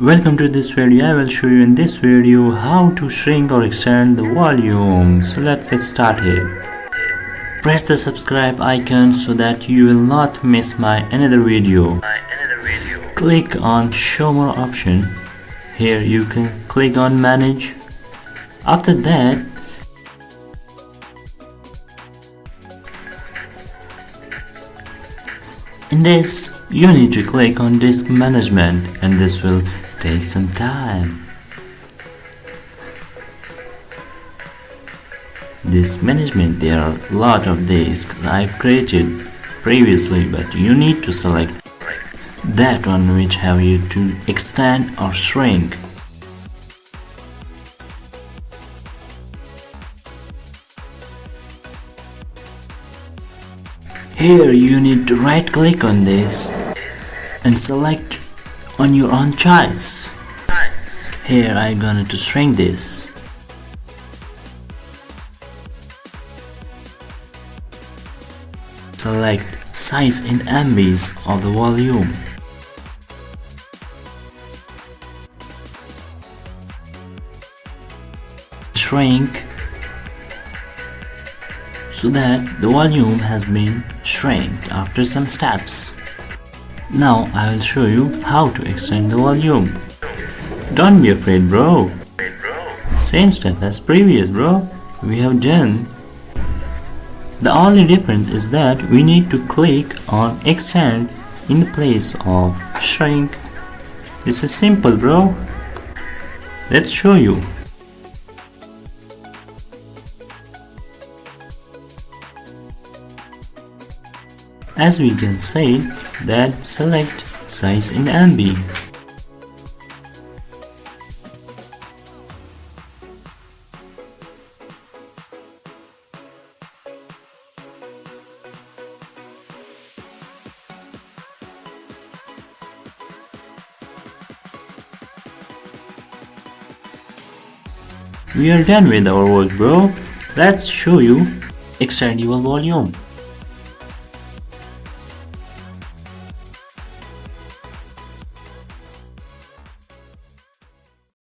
Welcome to this video. I will show you in this video how to shrink or extend the volume. So let's get started. Press the subscribe icon so that you will not miss my another video. Click on show more option. Here you can click on manage. After that, in this you need to click on disk management, and this will take some time. Disk management, there are a lot of disks I've created previously, but you need to select that one which have you to extend or shrink. Here you need to right click on this and select on your own choice. Here I'm gonna to shrink this. Select size in MBs of the volume. Shrink so that the volume has been shrinked after some steps. Now I will show you how to extend the volume. Don't be afraid, bro. Same step as previous, bro. We have done. The only difference is that we need to click on extend in the place of shrink. This is simple, bro. Let's show you. As we can say that select size in MB. We are done with our work, bro. Let's show you extend your volume.